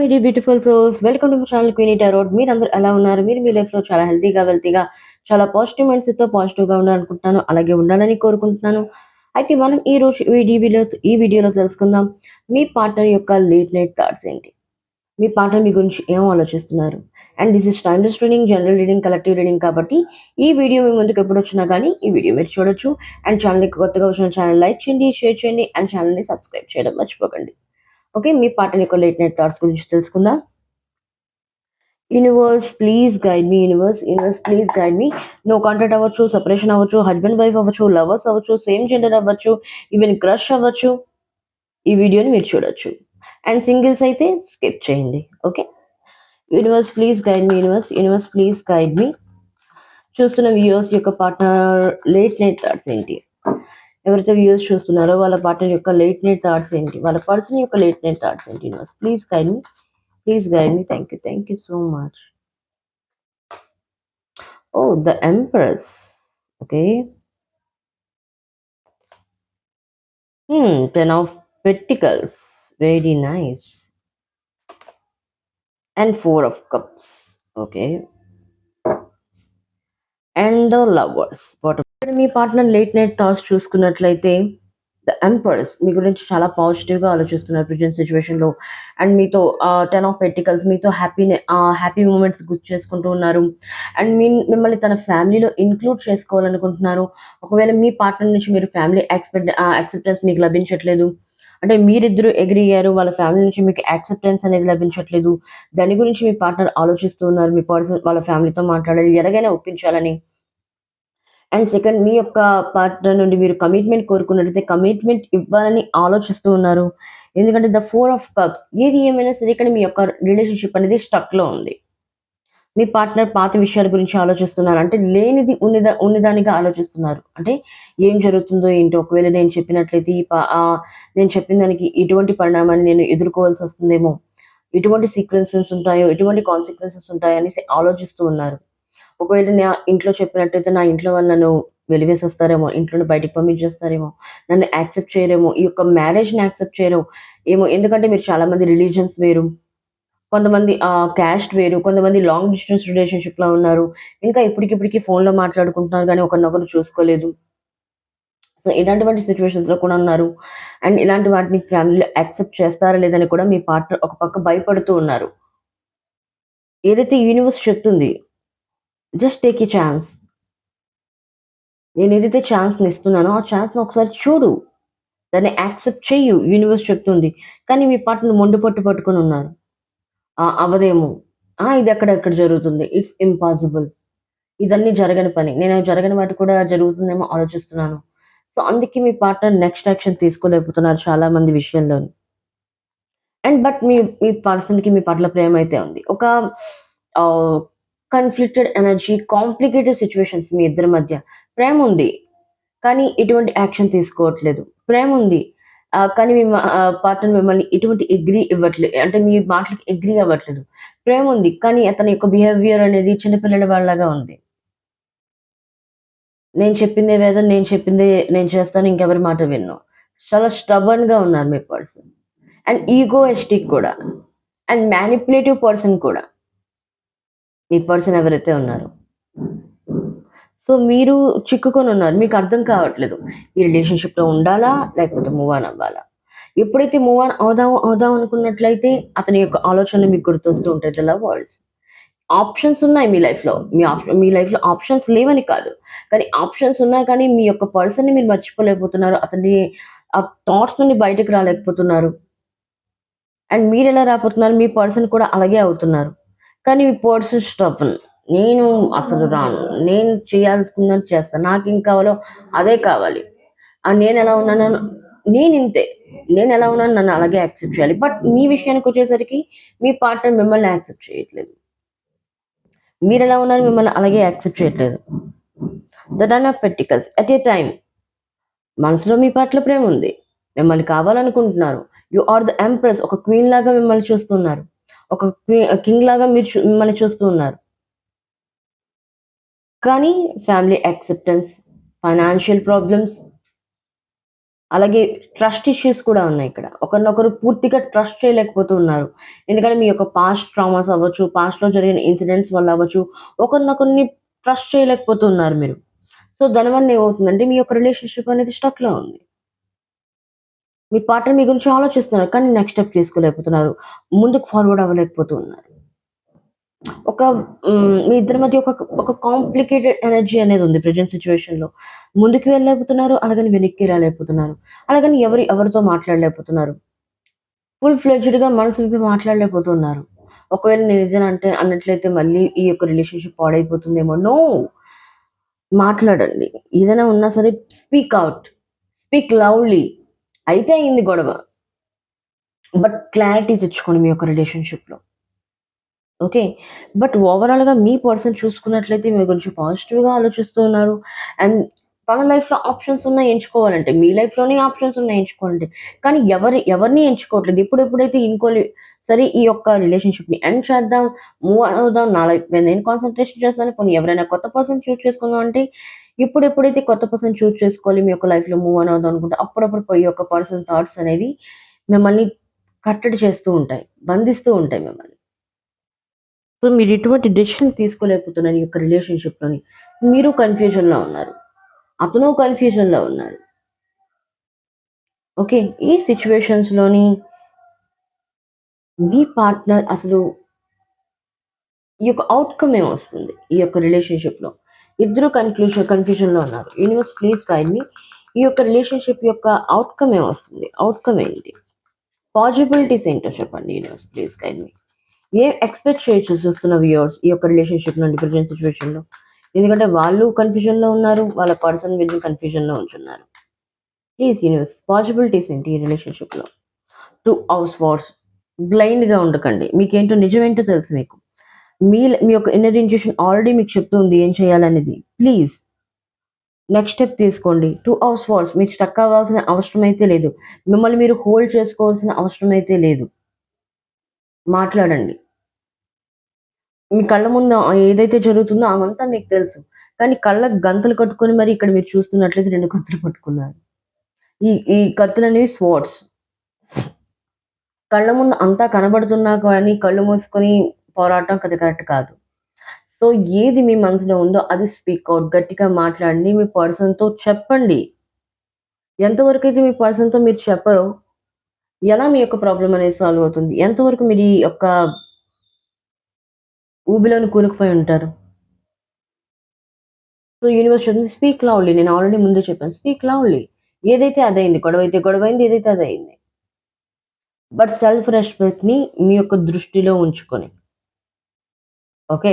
My dear beautiful souls. Welcome to my channel Queenie Tarot. మీరందరూ ఎలా ఉన్నారు? మీరు మీ లైఫ్‌లో చాలా హెల్తీగా, వెల్తీగా, చాలా పాజిటివ్ మైండ్‌సెట్‌తో పాజిటివ్‌గా ఉండాలనుకుంటున్నాను. అలాగే ఉండాలని కోరుకుంటున్నాను. అయితే మనం ఈరోజు ఈ వీడియోలో తెలుసుకుందాం. మీ పార్ట్నర్ యొక్క లేట్ నైట్ థాట్స్ ఏంటి? మీ పార్ట్నర్ మీ గురించి ఏం ఆలోచిస్తున్నారు? And this is timeless reading, general reading, collective reading కాబట్టి ఈ వీడియో మీ ముందుకు ఎప్పుడొచ్చినా గానీ ఈ వీడియో మీరు చూడొచ్చు. అండ్ ఛానల్‌కి కొత్తగా వచ్చిన ఛానల్ లైక్ చేయండి, షేర్ చేయండి అండ్ ఛానల్‌ని సబ్స్క్రైబ్ చేయడం మర్చిపోకండి. ఓకే. మీ పార్ట్నర్ యొక్క లేట్ నైట్ థాట్స్ గురించి తెలుసుకుందాం. Universe please guide me. Universe please guide me. No contact అవ్వచ్చు, సెపరేషన్ అవ్వచ్చు, హస్బెండ్ వైఫ్ అవ్వచ్చు, లవర్స్ అవ్వచ్చు, సేమ్ జెండర్ అవ్వచ్చు, ఈవెన్ క్రష్ అవ్వచ్చు. ఈ వీడియోని మీరు చూడొచ్చు. అండ్ సింగిల్స్ అయితే స్కిప్ చేయండి. Okay. Universe please guide me. Universe please guide me. చూస్తున్న వ్యూయర్స్ యొక్క పార్ట్నర్ లేట్ నైట్ థాట్స్ ఏంటి? ఎవరైతే వ్యూయర్స్ చూస్తున్నారో వాళ్ళ పార్ట్నర్ యొక్క లేట్ నైట్ థాట్స్ ఏంటి? వాళ్ళ పర్సన్ యొక్క లేట్ నైట్ థాట్స్ ఏంటి? Universe please guide me. Please guide me. Thank you so much. Oh, the Empress. Okay. 10 of Pentacles. Very nice. And 4 of Cups. Okay. And the Lovers. What about me partner late night thoughts చూసుకున్నట్లయితే the empress మీ గురించి చాలా పాజిటివ్గా ఆలోచిస్తున్నారు present సిచ్యువేషన్లో. And మీతో 10 of pentacles మీతో happy moments గుర్తు చేసుకుంటూ ఉన్నారు. అండ్ మిమ్మల్ని తన ఫ్యామిలీలో ఇంక్లూడ్ చేసుకోవాలనుకుంటున్నారు. ఒకవేళ మీ పార్ట్నర్ నుంచి మీరు ఫ్యామిలీ యాక్సెప్టెన్స్ మీకు లభించట్లేదు, అంటే మీరిద్దరు అగ్రీ అయ్యారు, వాళ్ళ ఫ్యామిలీ నుంచి మీకు యాక్సెప్టెన్స్ అనేది లభించట్లేదు, దాని గురించి మీ పార్ట్నర్ ఆలోచిస్తూ ఉన్నారు. మీ పర్సన్ వాళ్ళ ఫ్యామిలీతో మాట్లాడాలి, ఎలాగైనా ఒప్పించాలని. అండ్ సెకండ్, మీ యొక్క పార్ట్నర్ నుండి మీరు కమిట్మెంట్ కోరుకున్నట్లయితే కమిట్మెంట్ ఇవ్వాలని ఆలోచిస్తూ ఉన్నారు. ఎందుకంటే ద 4 ఆఫ్ కప్స్ ఏది ఏమైనా సరే ఇక్కడ మీ యొక్క రిలేషన్షిప్ అనేది స్టక్‌లో ఉంది. మీ పార్ట్నర్ పాత విషయాల గురించి ఆలోచిస్తున్నారు. అంటే లేనిది ఉన్నదానిగా ఆలోచిస్తున్నారు. అంటే ఏం జరుగుతుందో ఏంటో, ఒకవేళ నేను చెప్పిన దానికి ఎటువంటి పరిణామాన్ని నేను ఎదుర్కోవాల్సొస్తుందేమో, ఎటువంటి సీక్వెన్సెస్ ఉంటాయో, ఎటువంటి కాన్సిక్వెన్సెస్ ఉంటాయో అనేసి ఆలోచిస్తూ ఉన్నారు. ఒకవేళ నా ఇంట్లో చెప్పినట్టయితే నా ఇంట్లో వాళ్ళు నన్ను వెలివేసేస్తారేమో, ఇంట్లో నుండి బయటికి పంపించేస్తారేమో, నన్ను యాక్సెప్ట్ చేయరేమో, ఈ యొక్క మ్యారేజ్‌ని యాక్సెప్ట్ చేయరు ఏమో. ఎందుకంటే మీరు చాలా మంది రిలీజియన్స్ వేరు. కొంతమంది క్యాస్ట్ వేరు. కొంతమంది లాంగ్ డిస్టెన్స్ రిలేషన్‌షిప్‌లో ఉన్నారు. ఇంకా ఇప్పటికిప్పటికి ఫోన్‌లో మాట్లాడుకుంటున్నారు గానీ ఒకరినొకరు చూసుకోలేదు. సో, ఇలాంటివంటి సిట్యుయేషన్స్‌లో కూడా ఉన్నారు. అండ్ ఇలాంటి వాటిని ఫ్యామిలీలో యాక్సెప్ట్ చేస్తారా లేదని కూడా మీ పార్ట్నర్ ఒక పక్క భయపడుతూ ఉన్నారు. ఏదైతే యూనివర్స్ చెప్తుంది, జస్ట్ టేక్ ఎ ఛాన్స్. నేనేదైతే ఛాన్స్‌ని ఇస్తున్నానో, ఆ ఛాన్స్‌ని ఒకసారి చూడు. దాన్ని యాక్సెప్ట్ చెయ్యు యూనివర్స్ చెప్తుంది. కానీ మీ పార్ట్నర్ మొండి పట్టుకొనున్నారు. అవ్వదేమో. ఇది ఎక్కడ జరుగుతుంది. It's impossible. ఇదన్నీ జరగని పని. నేను జరగని వాటి కూడా జరుగుతుందేమో ఆలోచిస్తున్నాను. సో, అందుకే మీ పార్ట్నర్ నెక్స్ట్ యాక్షన్ తీసుకోలేకపోతున్నారు చాలా మంది విషయంలోని. అండ్ బట్ మీ మీ పర్సన్‌కి మీ పట్ల ప్రేమైతే ఉంది. ఒక ఆహ్, కన్‌ఫ్లిక్టెడ్ ఎనర్జీ, కాంప్లికేటెడ్ సిట్యుయేషన్స్ మీ ఇద్దరి మధ్య. ప్రేముంది. కానీ ఎటువంటి యాక్షన్ తీసుకోవట్లేదు. ప్రేముంది. కానీ మీ పార్ట్నర్ మిమ్మల్ని ఎటువంటి అంటే మీ మాటలకి అగ్రీ అవ్వట్లేదు. ప్రేముంది. కానీ అతని యొక్క బిహేవియర్ అనేది చిన్న పిల్లల వాళ్ళలాగా ఉంది. నేను చెప్పిందే వేదం, నేను చేస్తాను, ఇంకెవరి మాట వినను. చాలా స్టబర్న్‌గా ఉన్నారు మీ పర్సన్. అండ్ ఈగోయిస్టిక్ కూడా. అండ్ మ్యానిప్యులేటివ్ పర్సన్ కూడా. ఈ పర్సన్ ఎవరైతే ఉన్నారో. సో, మీరు చిక్కుకొనున్నారు. మీకు అర్థం కావట్లేదు. ఈ రిలేషన్‌షిప్‌లో ఉండాలా? లేకపోతే మూవ్ ఆన్ అవ్వాలా? ఎప్పుడైతే మూవ్ ఆన్ అవుదాం అనుకున్నట్లయితే అతని యొక్క ఆలోచనలు మీకు గుర్తొస్తూ ఉంటాయి. The lovers. ఆప్షన్స్ ఉన్నాయి మీ లైఫ్‌లో. మీ లైఫ్‌లో ఆప్షన్స్ లేవని కాదు. కానీ ఆప్షన్స్ ఉన్నాయి, కానీ మీ యొక్క పర్సన్‌ని మీరు మర్చిపోలేకపోతున్నారు. అతని ఆ థాట్స్ నుండి బయటకి రాలేకపోతున్నారు. అండ్ మీరెలా రాపోతున్నారు, మీ పర్సన్ కూడా అలాగే అవుతున్నారు. కానీ మీ పర్సన్ స్టబర్న్. నేను అసలు రాను. నేను చేయాల్సిందని చేస్తాను. నాకేం కావాలో అదే కావాలి. నేనెలా ఉన్నానో నేనింతే. నేనెలా ఉన్నానో నన్ను అలాగే యాక్సెప్ట్ చేయాలి. బట్ మీ విషయానికొచ్చేసరికి మీ పార్ట్నర్ మిమ్మల్ని యాక్సెప్ట్ చేయట్లేదు. మీరెలా ఉన్నారు, మిమ్మల్ని అలాగే యాక్సెప్ట్ చేయట్లేదు. The ten of pentacles. At a time మనసులో మీ పట్ల ప్రేముంది. మిమ్మల్ని కావాలనుకుంటున్నారు. You are the empress. ఒక క్వీన్ లాగా మిమ్మల్ని చూస్తున్నారు. ఒక కింగ్ లాగా మిమ్మల్ని చూస్తూ ఉన్నారు. కానీ ఫ్యామిలీ యాక్సెప్టెన్స్, ఫైనాన్షియల్ ప్రాబ్లమ్స్, అలాగే ట్రస్ట్ ఇష్యూస్ కూడా ఉన్నాయి ఇక్కడ. ఒకరినొకరు పూర్తిగా ట్రస్ట్ చేయలేకపోతూ ఉన్నారు. ఎందుకంటే మీ యొక్క పాస్ట్ ట్రామాస్ అవ్వచ్చు, పాస్ట్‌లో జరిగిన ఇన్సిడెంట్స్ వల్ల అవ్వచ్చు, ఒకరినొకరిని ట్రస్ట్ చేయలేకపోతున్నారు మీరు. సో, దానివల్ల ఏమవుతుందంటే మీ యొక్క రిలేషన్‌షిప్ అనేది స్టక్‌లో ఉంది. మీ పార్ట్నర్ మీ గురించి ఆలోచిస్తున్నారు. కానీ నెక్స్ట్ స్టెప్ తీసుకోలేకపోతున్నారు. ముందుకు ఫార్వర్డ్ అవ్వలేకపోతూ ఉన్నారు. ఒక మీ ఇద్దరి మధ్య ఒక కాంప్లికేటెడ్ ఎనర్జీ అనేదుంది ప్రెజెంట్ సిట్యుయేషన్‌లో. ముందుకు వెళ్ళలేకపోతున్నారు. అలాగని వెనక్కి రాలేకపోతున్నారు. అలాగని ఎవరితో మాట్లాడలేకపోతున్నారు. ఫుల్ ఫ్లెడ్జ్డ్‌గా మనసు విప్పి మాట్లాడలేకపోతున్నారు. ఒకవేళ నేను నిజం అన్నట్లయితే మళ్ళీ ఈ యొక్క రిలేషన్‌షిప్ పాడైపోతుందేమో. నో! మాట్లాడండి. ఏదైనా ఉన్నా సరే స్పీక్ ఔట్. Speak loudly. అయితే అయింది గొడవ. బట్ క్లారిటీ తెచ్చుకోండి మీ యొక్క రిలేషన్‌షిప్‌లో. ఓకే. బట్ ఓవరాల్‌గా మీ పర్సన్ చూసుకున్నట్లయితే మీ గురించి పాజిటివ్‌గా ఆలోచిస్తూ ఉన్నారు. అండ్ తన లైఫ్‌లో ఆప్షన్స్ ఉన్నాయి ఎంచుకోవాలంటే. మీ లైఫ్‌లోనే ఆప్షన్స్ ఉన్నాయి ఎంచుకోవాలంటే. కానీ ఎవరిని ఎంచుకోవట్లేదు. ఎప్పుడైతే ఇంకోళ్ళు సరే ఈ యొక్క రిలేషన్‌షిప్‌ని ఎండ్ చేద్దాం, మూవ్ అవుదాం. నా లైఫ్ మీద నేను కాన్సంట్రేషన్ చేస్తాను. పోనీ ఎవరైనా కొత్త పర్సన్ చూజ్ చేసుకుందాం అంటే ఎప్పుడైతే కొత్త పర్సన్ చూజ్ చేసుకోవాలి మీ యొక్క లైఫ్‌లో మూవ్ ఆన్ అవుదాం అనుకుంటే అప్పుడప్పుడు ఈ యొక్క పర్సన్ థాట్స్ అనేవి మిమ్మల్ని కట్టడి చేస్తూ ఉంటాయి. బంధిస్తూ ఉంటాయి మిమ్మల్ని. సో, మీరు ఎటువంటి డెసిషన్ తీసుకోలేకపోతున్నారు ఈ యొక్క రిలేషన్‌షిప్‌లోని. మీరు కన్‌ఫ్యూజన్‌లో ఉన్నారు. అతను కన్‌ఫ్యూజన్‌లో ఉన్నారు. ఓకే. ఈ సిట్యుయేషన్స్‌లోని మీ పార్ట్నర్ అసలు ఈ యొక్క ఔట్‌కమ్ ఏమొస్తుంది? ఈ యొక్క రిలేషన్‌షిప్‌లో. ఇద్దరు కన్‌ఫ్యూజన్‌లో ఉన్నారు. యూనివర్స్ ప్లీజ్ గైడ్ మీ. ఈ యొక్క రిలేషన్‌షిప్ యొక్క ఔట్‌కమ్ ఏమొస్తుంది? ఔట్‌కమ్ ఏంటి? పాజిబిలిటీస్ ఏంటో చెప్పండి యూనివర్స్ ప్లీజ్ గైడ్ మీ. ఏం ఎక్స్‌పెక్ట్ చేయొచ్చు చూస్తున్న వ్యూవర్స్ ఈ యొక్క రిలేషన్‌షిప్ నుండి ప్రెజెంట్ సిట్యుయేషన్‌లో? ఎందుకంటే వాళ్ళు కన్‌ఫ్యూజన్‌లో ఉన్నారు. వాళ్ళ పర్సన్ వీళ్ళని కన్‌ఫ్యూజన్‌లో ఉంచున్నారు. ప్లీజ్ యూనివర్స్ పాజిబిలిటీస్ ఏంటి ఈ రిలేషన్‌షిప్‌లో? 2 హౌస్ వార్స్ బ్లైండ్‌గా ఉండకండి. మీకేంటో నిజమేంటో తెలుసు మీకు. మీ యొక్క ఇన్నర్ ఇంట్యూషన్ ఆల్రెడీ మీకు చెప్తుంది ఏం చేయాలనేది. ప్లీజ్ నెక్స్ట్ స్టెప్ తీసుకోండి. 2 హౌస్ వార్స్ మీకు స్టక్ అవ్వాల్సిన అవసరం అయితే లేదు. మిమ్మల్ని మీరు హోల్డ్ చేసుకోవాల్సిన అవసరం అయితే లేదు. మాట్లాడండి. మీ కళ్ళ ముందు ఏదైతే జరుగుతుందో అవంతా మీకు తెలుసు. కానీ కళ్ళకి గంతలు కట్టుకొని మరి ఇక్కడ మీరు చూస్తున్నట్లయితే 2 కత్తులు పట్టుకున్నారు. ఈ కత్తులనేవి స్వర్డ్స్. కళ్ళ ముందు అంతా కనబడుతున్నా కానీ కళ్ళు మూసుకొని పోరాటం కరెక్ట్ కాదు. సో, ఏది మీ మనసులో ఉందో అది స్పీక్ ఔట్. గట్టిగా మాట్లాడండి. మీ పర్సన్‌తో చెప్పండి. ఎంతవరకైతే మీ పర్సన్‌తో మీరు చెప్పరో, ఎలా మీ యొక్క ప్రాబ్లమ్ అనేది సాల్వ్ అవుతుంది? ఎంతవరకు మీరు ఈ యొక్క ఊబిలోని కూరుకుపోయి ఉంటారు? సో, యూనివర్స్ చెప్తుంది స్పీక్ లౌడ్‌లీ. నేను ఆల్రెడీ ముందే చెప్పాను. Speak loudly. ఏదైతే అదయింది. గొడవైతే గొడవైంది. ఏదైతే అదయింది. బట్ సెల్ఫ్ రెస్పెక్ట్‌ని మీ యొక్క దృష్టిలో ఉంచుకొని. Okay.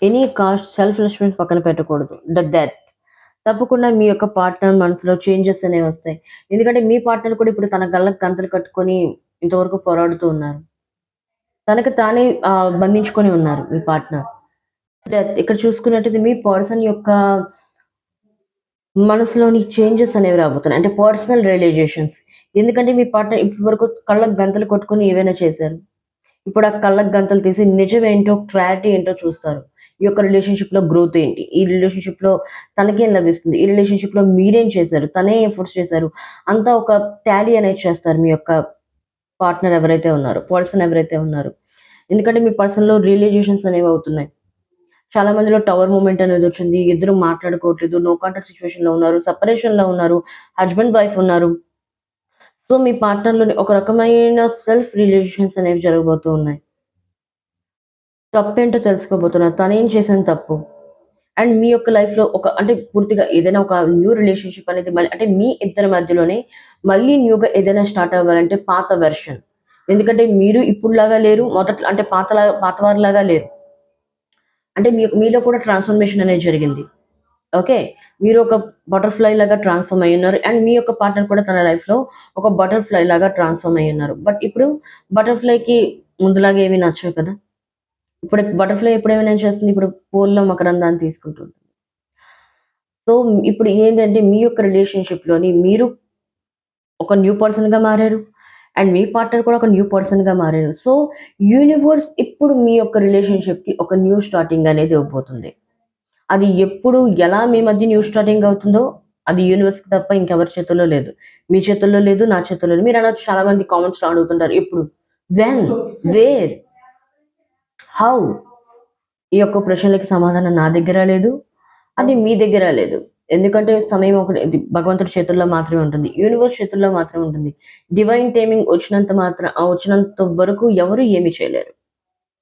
Any cost self respect పక్కన పెట్టకూడదు. దట్ తప్పకుండా మీ యొక్క పార్ట్నర్ మనసులో చేంజెస్ అనేవొస్తాయి. ఎందుకంటే మీ పార్ట్నర్ కూడా ఇప్పుడు తన గళ్ళకి గంతలు కట్టుకొని ఇంతవరకు పోరాడుతూ ఉన్నారు. తనకు తానే బంధించుకొని ఉన్నారు మీ పార్ట్నర్. ఇక్కడ చూసుకున్నట్టయితే మీ పర్సన్ యొక్క మనసులోని చేంజెస్ అనేవి రాబోతున్నాయి. అంటే పర్సనల్ రియలైజేషన్స్. ఎందుకంటే మీ పార్ట్నర్ ఇప్పటి వరకు కళ్ళకి గంతలు కొట్టుకొని ఏవైనా చేశారు. ఇప్పుడు ఆ కళ్ళకి గంతలు తీసి నిజమేంటో, క్లారిటీ ఏంటో చూస్తారు. ఈ యొక్క రిలేషన్‌షిప్‌లో గ్రోత్ ఏంటి? ఈ రిలేషన్‌షిప్‌లో తనకేం లభిస్తుంది? ఈ రిలేషన్‌షిప్‌లో మీరేం చేశారు? తనే ఎఫర్ట్స్ చేశారు? అంతా ఒక టాలీ అనేది చేస్తారు మీ యొక్క పార్ట్నర్ ఎవరైతే ఉన్నారో, పర్సన్ ఎవరైతే ఉన్నారో. ఎందుకంటే మీ పర్సన్‌లో రియలైజేషన్స్ అనేవి అవుతున్నాయి. చాలా మందిలో టవర్ మూవ్‌మెంట్ అనేదొచ్చింది. ఇద్దరు మాట్లాడుకోవట్లేదు. నో కాంటాక్ట్ సిట్యుయేషన్‌లో ఉన్నారు. సెపరేషన్‌లో ఉన్నారు. హస్బాండ్, వైఫ్ ఉన్నారు. సో, మీ పార్ట్నర్‌లోని ఒక రకమైన సెల్ఫ్ రియలైజేషన్స్ అనేవి జరగబోతూ ఉన్నాయి. తప్పేంటో తెలుసుకోబోతున్నారు. తనేం చేసింది తప్పు? అండ్ మీ యొక్క లైఫ్‌లో అంటే పూర్తిగా ఏదైనా ఒక న్యూ రిలేషన్‌షిప్ అనేది మళ్ళీ అంటే మీ ఇద్దరి మధ్యలోనే మళ్ళీ న్యూగా ఏదైనా స్టార్ట్ అవ్వాలంటే పాత వెర్షన్. ఎందుకంటే మీరు ఇప్పుడులాగా లేరు. మొదట్లో అంటే పాతవారిలాగా లేరు. అంటే మీలో కూడా ట్రాన్స్‌ఫర్మేషన్ అనేది జరిగింది. ఓకే. మీరు ఒక బటర్‌ఫ్లై లాగా ట్రాన్స్‌ఫార్మ్ అయ్యున్నారు. అండ్ మీ యొక్క పార్ట్నర్ కూడా తన లైఫ్‌లో ఒక బటర్‌ఫ్లై లాగా ట్రాన్స్‌ఫార్మ్ అయ్యున్నారు. బట్ ఇప్పుడు బటర్‌ఫ్లైకి ముందులాగా ఏమి నచ్చవు కదా! ఇప్పుడు బటర్‌ఫ్లై ఎప్పుడేమైనా చేస్తుంది? ఇప్పుడు పూల్లో మకరందాన్ని తీసుకుంటుంది. సో, ఇప్పుడు ఏంటంటే మీ యొక్క రిలేషన్‌షిప్‌లోని మీరు ఒక న్యూ పర్సన్‌గా మారారు. అండ్ మీ పార్ట్నర్ కూడా ఒక న్యూ పర్సన్‌గా మారారు. సో, యూనివర్స్ ఇప్పుడు మీ యొక్క రిలేషన్‌షిప్‌కి ఒక న్యూ స్టార్టింగ్ అనేది ఇవ్వబోతుంది. అది ఎప్పుడు, ఎలా మీ మధ్య న్యూ స్టార్టింగ్ అవుతుందో అది యూనివర్స్‌కి తప్ప ఇంకెవరి చేతుల్లో లేదు. మీ చేతుల్లో లేదు, నా చేతుల్లో లేదు. మీరనొచ్చు చాలా మంది కామెంట్స్‌లో అడుగుతుంటారు. ఎప్పుడు? వెన్? వేర్? హౌ? ఈ యొక్క ప్రశ్నలకి సమాధానం నా దగ్గర లేదు. అది మీ దగ్గర లేదు. ఎందుకంటే సమయం ఒకటి ఇది భగవంతుడి చేతుల్లో మాత్రమే ఉంటుంది. యూనివర్స్ చేతుల్లో మాత్రమే ఉంటుంది. డివైన్ టైమింగ్ వచ్చినంత వరకు ఎవరు ఏమి చేయలేరు.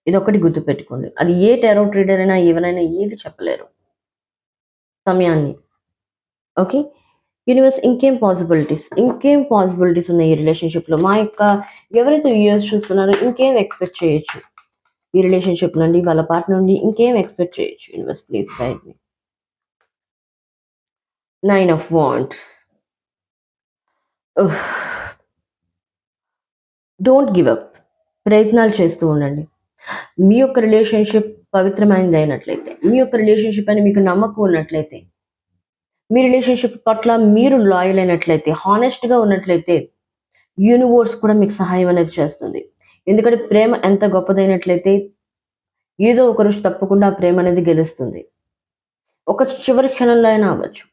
ఇదొక్కటి గుర్తుపెట్టుకోండి. అది ఏ టారో ట్రీడర్ అయినా, ఎవరైనా ఏది చెప్పలేరు సమయాన్ని. ఓకే. యూనివర్స్ ఇంకేం పాసిబిలిటీస్ ఉన్నాయి ఈ రిలేషన్‌షిప్‌లో. మా యొక్క ఎవరైతే వ్యూయర్స్ చూస్తున్నారో ఇంకేం ఎక్స్‌పెక్ట్ చేయొచ్చు? ఈ రిలేషన్‌షిప్ నుండి, వాళ్ళ పార్ట్నర్ నుండి ఇంకేం ఎక్స్‌పెక్ట్ చేయొచ్చు? Universe please guide me. 9 of wands. Uff! Don't give up. ప్రయత్నాలు చేస్తూ ఉండండి. మీ యొక్క రిలేషన్‌షిప్ పవిత్రమైనదైనట్లయితే, మీ యొక్క రిలేషన్‌షిప్ అని మీకు నమ్మకం ఉన్నట్లయితే, మీ రిలేషన్‌షిప్ పట్ల మీరు లాయల్ అయినట్లయితే, హానెస్ట్‌గా ఉన్నట్లయితే, యూనివర్స్ కూడా మీకు సహాయం అనేది చేస్తుంది. ఎందుకంటే ప్రేమ ఎంత గొప్పదైనట్లయితే, ఏదో ఒక రోజు తప్పకుండా ఆ ప్రేమ అనేది గెలుస్తుంది. ఒక చివరి క్షణంలో అయినా అవ్వచ్చు.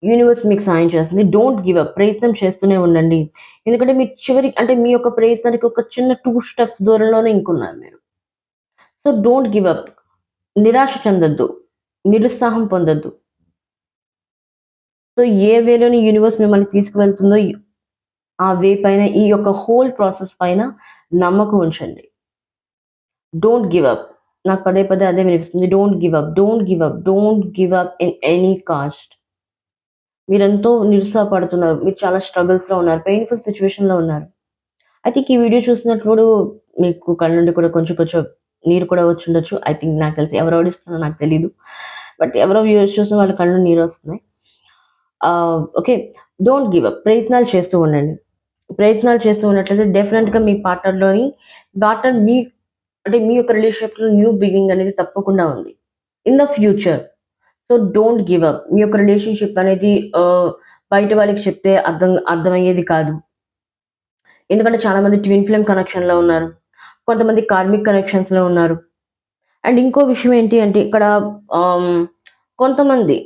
యూనివర్స్ మీకు సాయం చేస్తుంది. Don't give up. ప్రయత్నం చేస్తూనే ఉండండి. ఎందుకంటే మీ చివరి అంటే మీ యొక్క ప్రయత్నానికి ఒక చిన్న 2 స్టెప్స్ దూరంలోనే ఇంకున్నారు మీరు. So, don't give up. నిరాశ చెందొద్దు. నిరుత్సాహం పొందొద్దు. సో, ఏ వేలోని యూనివర్స్ మిమ్మల్ని తీసుకువెళ్తుందో ఆ వే పైన ఈ యొక్క హోల్ ప్రాసెస్ పైన నమ్మకం ఉంచండి. Don't give up. నాకు పదే పదే అదే వినిపిస్తుంది. Don't give up. Don't give up. Don't give up in any cost. మీరెంతో నిరుత్సాహపడుతున్నారు. మీరు చాలా స్ట్రగుల్స్‌లో ఉన్నారు. పెయిన్‌ఫుల్ సిట్యుయేషన్‌లో ఉన్నారు. ఐ థింక్ ఈ వీడియో చూసినప్పుడు మీకు కళ్ళ నుండి కూడా కొంచెం కొంచెం నీరు కూడా వచ్చుండొచ్చు. ఐ థింక్ నాకు తెలిసి ఎవరు ఓడిస్తున్నారో నాకు తెలీదు. బట్ ఎవరో వ్యూవర్స్ చూసిన వాళ్ళ కళ్ళ నుండి నీరొస్తున్నాయి. ఓకే. Don't give up. ప్రయత్నాలు చేస్తూ ఉండండి. ప్రయత్నాలు చేస్తూ ఉన్నట్లయితే డెఫినిట్‌గా మీ పార్ట్నర్ అంటే మీ యొక్క రిలేషన్‌షిప్‌లో న్యూ బిగినింగ్ అనేది తప్పకుండా ఉంది. In the future. So, don't give up. మీ యొక్క రిలేషన్‌షిప్ అనేది బయట వాళ్ళకి చెప్తే అర్థమయ్యేది కాదు. ఎందుకంటే చాలా మంది ట్విన్ ఫ్లేమ్ కనెక్షన్‌లో ఉన్నారు. కొంతమంది కార్మిక్ కనెక్షన్స్‌లో ఉన్నారు. అండ్ ఇంకో విషయం ఏంటి అంటే ఇక్కడ ఆహ్, కొంతమంది,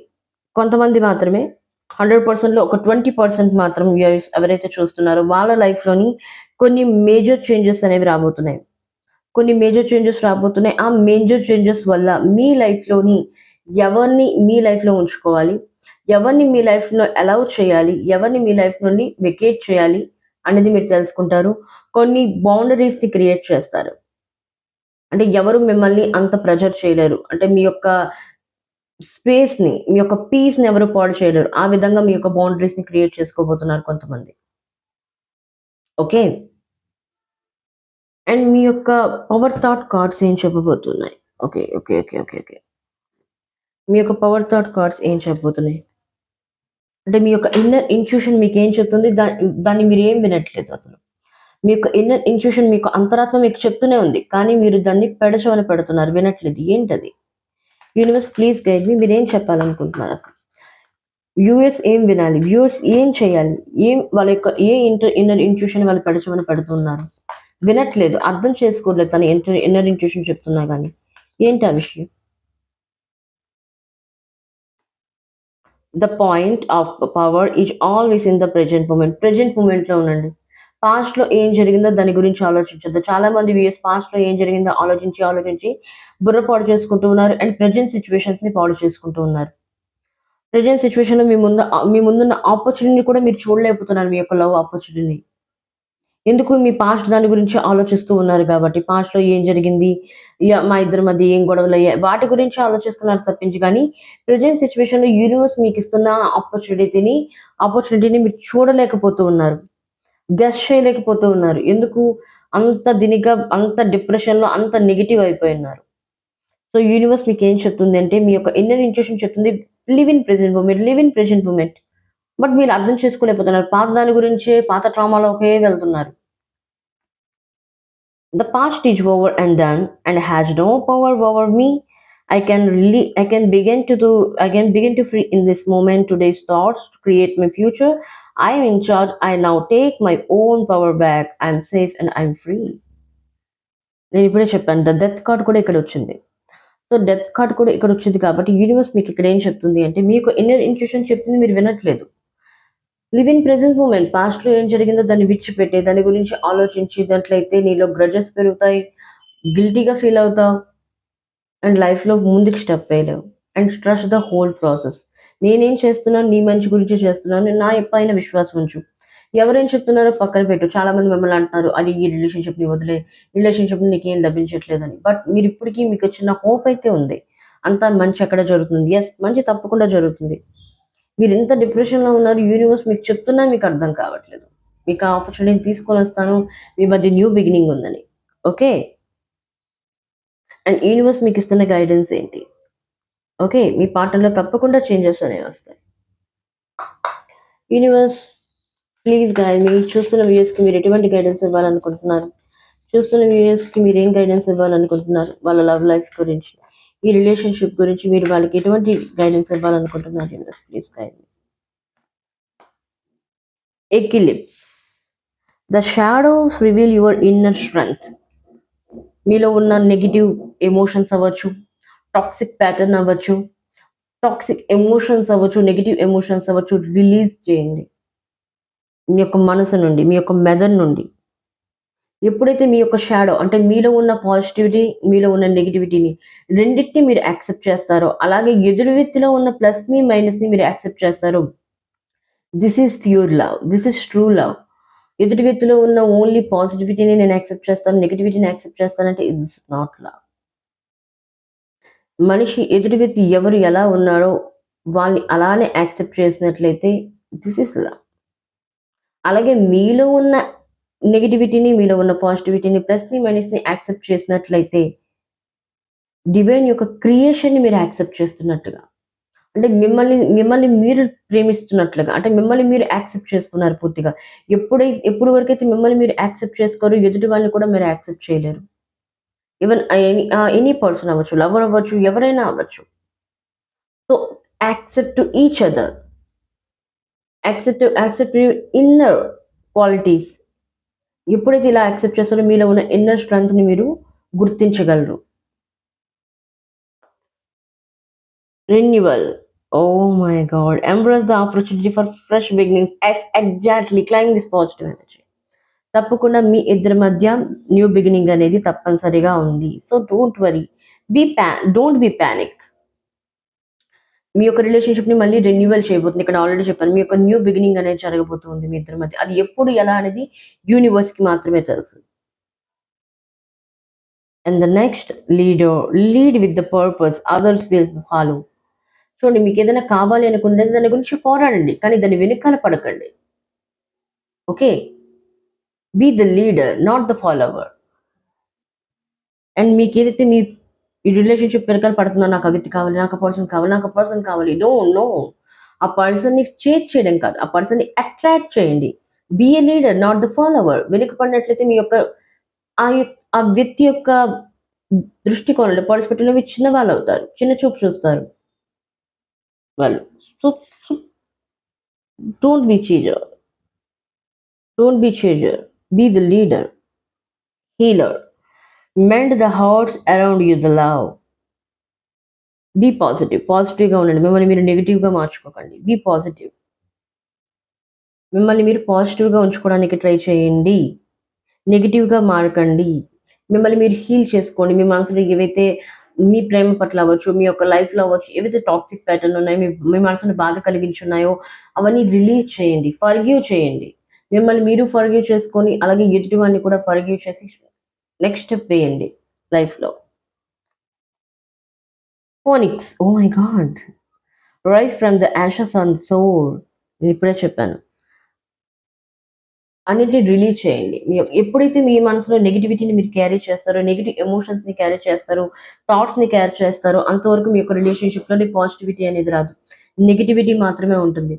కొంతమంది మాత్రమే 100%లో ఒక 20% మాత్రం వ్యూయర్స్ ఎవరైతే చూస్తున్నారో వాళ్ళ లైఫ్‌లోని కొన్ని మేజర్ చేంజెస్ అనేవి రాబోతున్నాయి. కొన్ని మేజర్ చేంజెస్ రాబోతున్నాయి. ఆ మేజర్ చేంజెస్ వల్ల మీ లైఫ్‌లోని ఎవరిని మీ లైఫ్‌లో ఉంచుకోవాలి, ఎవరిని మీ లైఫ్‌లో అలౌ చేయాలి, ఎవరిని మీ లైఫ్ నుండి వెకేట్ చేయాలి అనేది మీరు తెలుసుకుంటారు. కొన్ని బౌండరీస్‌ని క్రియేట్ చేస్తారు. అంటే ఎవరు మిమ్మల్ని అంత ప్రెషర్ చేయలేరు. అంటే మీ యొక్క స్పేస్‌ని, మీ యొక్క పీస్‌ని ఎవరు పాడు చేయలేరు. ఆ విధంగా మీ యొక్క బౌండరీస్‌ని క్రియేట్ చేసుకోబోతున్నారు కొంతమంది. ఓకే. అండ్ మీ యొక్క పవర్ థాట్ కార్డ్స్ ఏం చెప్పబోతున్నాయి? Okay. Okay. Okay. Okay. Okay. మీ యొక్క పవర్ థాట్ కార్డ్స్ ఏం చెప్పబోతున్నాయి? అంటే మీ యొక్క ఇన్నర్ ఇన్‌ట్యూషన్ మీకేం చెప్తుంది? దాన్ని మీరేం వినట్లేదు అసలు. మీ యొక్క ఇన్నర్ ఇన్‌ట్యూషన్ మీకు అంతరాత్మ మీకు చెప్తూనే ఉంది. కానీ మీరు దాన్ని పెడచెవిన పెడుతున్నారు. వినట్లేదు. ఏంటది? యూనివర్స్ ప్లీజ్ గైడ్ మీ. మీరేం చెప్పాలనుకుంటున్నారసలు? వ్యూయర్స్ ఏం వినాలి? వ్యూయర్స్ ఏం చేయాలి? వాళ్ళ యొక్క ఇన్నర్ ఇన్‌ట్యూషన్ వాళ్ళు పెడచెవిన పెడుతున్నారు? వినట్లేదు. అర్థం చేసుకోవట్లేదు తన ఇన్నర్ ఇన్‌ట్యూషన్ చెప్తున్నా గాని. ఏంటి ఆ విషయం? The point of power is always in the present moment. Present మూమెంట్‌లో ఉండండి. పాస్ట్‌లో ఏం జరిగిందో దాని గురించి ఆలోచించొద్దు. చాలా మంది వ్యూయర్స్ పాస్ట్‌లో ఏం జరిగిందో ఆలోచించి బుర్ర పాడు చేసుకుంటూ ఉన్నారు. అండ్ ప్రెజెంట్ సిట్యుయేషన్స్‌ని పాడు చేసుకుంటూ ఉన్నారు. ప్రెజెంట్ సిట్యుయేషన్‌లో మీ ముందున్న ఆపర్చునిటీని కూడా మీరు చూడలేకపోతున్నారు. మీ యొక్క లవ్ ఆపర్చునిటీని. ఎందుకు మీ పాస్ట్ దాని గురించి ఆలోచిస్తూ ఉన్నారు కాబట్టి. పాస్ట్‌లో ఏం జరిగింది? మా ఇద్దరి మధ్య ఏం గొడవలయ్యాయి? వాటి గురించి ఆలోచిస్తున్నారు తప్పించి గానీ, ప్రెజెంట్ సిట్యుయేషన్‌లో యూనివర్స్ మీకిస్తున్న ఆపర్చునిటీని మీరు చూడలేకపోతూ ఉన్నారు. గెస్ చేయలేకపోతూ ఉన్నారు. ఎందుకు? అంత దినిగా, అంత డిప్రెషన్‌లో, అంత నెగెటివ్ అయిపోయున్నారు. సో, యూనివర్స్ మీకేం చెప్తుంది అంటే, మీ యొక్క ఇన్నర్ ఇంట్యూషన్ చెప్తుంది live in present moment. But మీరు అర్థం చేసుకోలేకపోతున్నారు. పాత దాని గురించే, పాత ట్రామాలోకే వెళ్తున్నారు. The past is over and done and has no power over me. I can begin to free in this moment today's thoughts to create my future. I am in charge. I now take my own power back. I'm safe and I'm free. నేను ఇప్పుడే చెప్పాను. The death card కూడా ఇక్కడ వచ్చింది. So death card కూడా ఇక్కడ వచ్చింది కాబట్టి యూనివర్స్ మీకు ఇక్కడ ఏం చెప్తుంది అంటే మీకు ఇన్నర్ ఇంట్యూషన్ చెప్తుంది, మీరు వినట్లేదు. Live in present moment. పాస్ట్‌లో ఏం జరిగిందో దాన్ని విడిచిపెట్టే, దాని గురించి ఆలోచించేటట్లయితే నీలో గ్రడ్జెస్ పెరుగుతాయి. గిల్టీ‌గా ఫీల్ అవుతావు. అండ్ లైఫ్‌లో ముందుకు స్టెప్ వేయలేవు. And trust the whole process. నేనేం చేస్తున్నాను నీ మంచి గురించే చేస్తున్నాను. నా పైన విశ్వాసం ఉంచు. ఎవరేం చెప్తున్నారో పక్కన పెట్టు. చాలామంది మిమ్మల్ని అంటున్నారు, "అది ఈ రిలేషన్‌షిప్‌ని వదిలేయి. రిలేషన్‌షిప్‌లో నీకేం లభించట్లేదని." బట్ మీరిప్పటికి మీకు చిన్న హోప్ అయితే ఉంది. అంతా మంచి అక్కడే జరుగుతుంది. యెస్, మంచి తప్పకుండా జరుగుతుంది. మీరింత డిప్రెషన్‌లో ఉన్నారు. యూనివర్స్ మీకు చెప్తున్నా మీకు అర్థం కావట్లేదు. మీకు ఆ ఆపర్చునిటీని తీసుకొనొస్తాను. మీ మధ్య న్యూ బిగినింగ్ ఉందని. ఓకే. అండ్ యూనివర్స్ మీకిస్తున్న గైడెన్స్ ఏంటి? ఓకే. మీ పార్ట్‌నర్‌లో తప్పకుండా చేంజెస్ అనేవి వస్తాయి. Universe please guide me. చూస్తున్న వ్యూయర్స్‌కి మీరు ఎటువంటి గైడెన్స్ ఇవ్వాలనుకుంటున్నారు? చూస్తున్న వ్యూయర్స్‌కి మీరేం గైడెన్స్ ఇవ్వాలనుకుంటున్నారు? వాళ్ళ లవ్ లైఫ్ గురించి, ఈ రిలేషన్‌షిప్ గురించి మీరు వాళ్ళకి ఎటువంటి గైడెన్స్ ఇవ్వాలనుకుంటున్నారు universe? Please guide me. Eclipse. The shadows reveal your inner strength. మీలో ఉన్న నెగెటివ్ ఎమోషన్స్ అవ్వచ్చు, టాక్సిక్ ప్యాటర్న్ అవ్వచ్చు, టాక్సిక్ ఎమోషన్స్ అవ్వచ్చు, నెగెటివ్ ఎమోషన్స్ అవ్వచ్చు, రిలీజ్ చేయండి. మీ యొక్క మనసు నుండి, మీ యొక్క మెదడు నుండి. ఎప్పుడైతే మీ యొక్క షాడో అంటే మీలో ఉన్న పాజిటివిటీ, మీలో ఉన్న నెగటివిటీని రెండిటిని మీరు యాక్సెప్ట్ చేస్తారో, అలాగే ఎదురు వ్యక్తిలో ఉన్న ప్లస్‌ని, మైనస్‌ని మీరు యాక్సెప్ట్ చేస్తారో, this is pure love. This is true love. ఎదుటి వ్యక్తిలో ఉన్న ఓన్లీ పాజిటివిటీని నేను యాక్సెప్ట్ చేస్తాను, నెగటివిటీని యాక్సెప్ట్ చేస్తానంటే ఇట్స్ నాట్ లవ్. మనిషి ఎదుటి వ్యక్తి ఎవరు ఎలా ఉన్నారో వాళ్ళని అలానే యాక్సెప్ట్ చేసినట్లయితే దిస్ ఈజ్ లవ్. అలాగే మీలో ఉన్న నెగటివిటీని, మీలో ఉన్న పాజిటివిటీని, ప్లస్‌ని, మైనస్‌ని యాక్సెప్ట్ చేసినట్లయితే డివైన్ యొక్క క్రియేషన్‌ని మీరు యాక్సెప్ట్ చేస్తున్నట్టుగా. అంటే మిమ్మల్ని మీరు ప్రేమిస్తున్నట్లుగా. అంటే మిమ్మల్ని మీరు యాక్సెప్ట్ చేసుకున్నారు పూర్తిగా. ఎప్పుడు వరకైతే మిమ్మల్ని మీరు యాక్సెప్ట్ చేసుకోరో ఎదుటి వాళ్ళని కూడా మీరు యాక్సెప్ట్ చేయలేరు. ఈవెన్ ఎనీ పర్సన్ అవ్వచ్చు, లవర్ అవ్వచ్చు, ఎవరైనా అవ్వచ్చు. So accept to each other. Accept your inner qualities. ఎప్పుడైతే ఇలా యాక్సెప్ట్ చేస్తారో మీలో ఉన్న ఇన్నర్ స్ట్రెంగ్త్‌ని మీరు గుర్తించగలరు. Renewal. Oh my God. Embrace the opportunity for fresh beginnings. Exactly. Claim this positive energy. తప్పకుండా మీ ఇద్దరి మధ్య న్యూ బిగినింగ్ అనేది తప్పనిసరిగా ఉంది. So don't worry. Don't be panic. మీ యొక్క రిలేషన్‌షిప్‌ని మళ్ళీ రెన్యువల్ చేయబోతుంది. ఇక్కడ ఆల్రెడీ చెప్పాను. మీ యొక్క న్యూ బిగినింగ్ అనేది జరగబోతుంది మీ ఇద్దరి మధ్య. అది ఎప్పుడు, ఎలా అనేది యూనివర్స్‌కి మాత్రమే తెలుసు. And the next lead with the purpose. Others will follow. చూడండి, మీకేదైనా కావాలి అనుకుంటే దాని గురించి పోరాడండి. కానీ దాని వెనకాల పడకండి. Okay. Be the leader, not the follower. And మీకేదైతే ఈ రిలేషన్‌షిప్ వెనకాల పడుతుందో నాకు ఆ వ్యక్తి కావాలి, నాకు ఆ పర్సన్ కావాలి, నాకు ఆ పర్సన్ కావాలి. No, no. ఆ పర్సన్‌ని చేజ్ చేయడం కాదు. ఆ పర్సన్‌ని అట్రాక్ట్ చేయండి. Be a leader, not the follower. వెనక పడినట్లయితే మీ యొక్క ఆ వ్యక్తి యొక్క దృష్టికోణంలో పర్స్పెక్టివ్‌లో మీరు చిన్నవాళ్ళవుతారు. చిన్న చూపు చూస్తారు వాళ్ళు. So, so don't be chaser. Don't be chaser. Be the leader, healer. Mend the hearts around you, the love. Be positive. పాజిటివ్‌గా ఉండండి. మిమ్మల్ని మీరు నెగెటివ్‌గా మార్చుకోకండి. Be positive. మిమ్మల్ని మీరు పాజిటివ్‌గా ఉంచుకోవడానికి ట్రై చేయండి. నెగెటివ్‌గా మారకండి. మిమ్మల్ని మీరు హీల్ చేసుకోండి. మీ మనసులో ఏవైతే మీ ప్రేమ పట్ల అవ్వచ్చు, మీ యొక్క లైఫ్‌లో అవ్వచ్చు, ఏవైతే టాక్సిక్ ప్యాటర్న్ ఉన్నాయో, మీ మీ మనసుని బాధ కలిగించున్నాయో అవన్నీ రిలీజ్ చేయండి. ఫర్‌గివ్ చేయండి. మిమ్మల్ని మీరు ఫర్‌గివ్ చేసుకొని, అలాగే ఎదుటి వాడిని కూడా ఫర్‌గివ్ చేసి నెక్స్ట్ స్టెప్ వేయండి లైఫ్‌లో. Phoenix. Oh my god! Rise from the ashes on soul. నేనిప్పుడే చెప్పాను. అన్నిటిని రిలీజ్ చేయండి. ఎప్పుడైతే మీ మనసులో నెగటివిటీని మీరు క్యారీ చేస్తారో, నెగెటివ్ ఎమోషన్స్‌ని క్యారీ చేస్తారో, థాట్స్‌ని క్యారీ చేస్తారో, అంతవరకు మీ యొక్క రిలేషన్‌షిప్‌లోని పాజిటివిటీ అనేది రాదు. నెగటివిటీ మాత్రమే ఉంటుంది.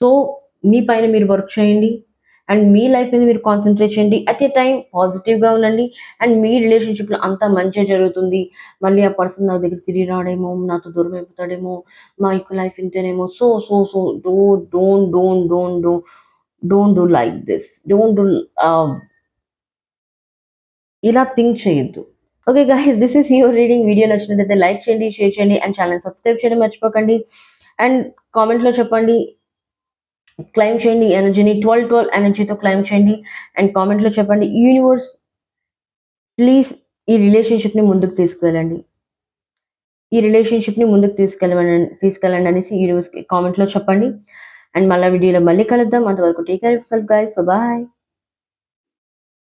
సో, మీ పైన మీరు వర్క్ చేయండి. అండ్ మీ లైఫ్ మీద మీరు కాన్సంట్రేట్ చేయండి. అట్ ఎ టైమ్ పాజిటివ్‌గా ఉండండి. అండ్ మీ రిలేషన్‌షిప్‌లో అంతా మంచే జరుగుతుంది. మళ్ళీ ఆ పర్సన్ నా దగ్గరికి తిరిగి రాడేమో, నాతో దూరం అయిపోతాడేమో, మా యొక్క లైఫ్ ఇంతేనేమో. So don't do like this. Don't do ఇలా థింక్ చేయొద్దు. Okay guys, this is your reading. Video నచ్చినట్లయితే లైక్ చేయండి, షేర్ చేయండి అండ్ ఛానల్ సబ్స్క్రైబ్ చేయడం మర్చిపోకండి. అండ్ కామెంట్లో చెప్పండి, క్లైమ్ చేయండి ఎనర్జీని, 12-12 ఎనర్జీతో క్లైమ్ చేయండి. అండ్ కామెంట్లో చెప్పండి, యూనివర్స్ ప్లీజ్ ఈ రిలేషన్షిప్ని ముందుకు తీసుకువెళ్ళండి, ఈ రిలేషన్షిప్ని ముందుకు తీసుకెళ్ళండి అనేసి యూనివర్స్కి కామెంట్లో చెప్పండి. అండ్ మళ్ళీ వీడియోలో మళ్ళీ కలుద్దాం. అంతవరకు take care of self guys, bye.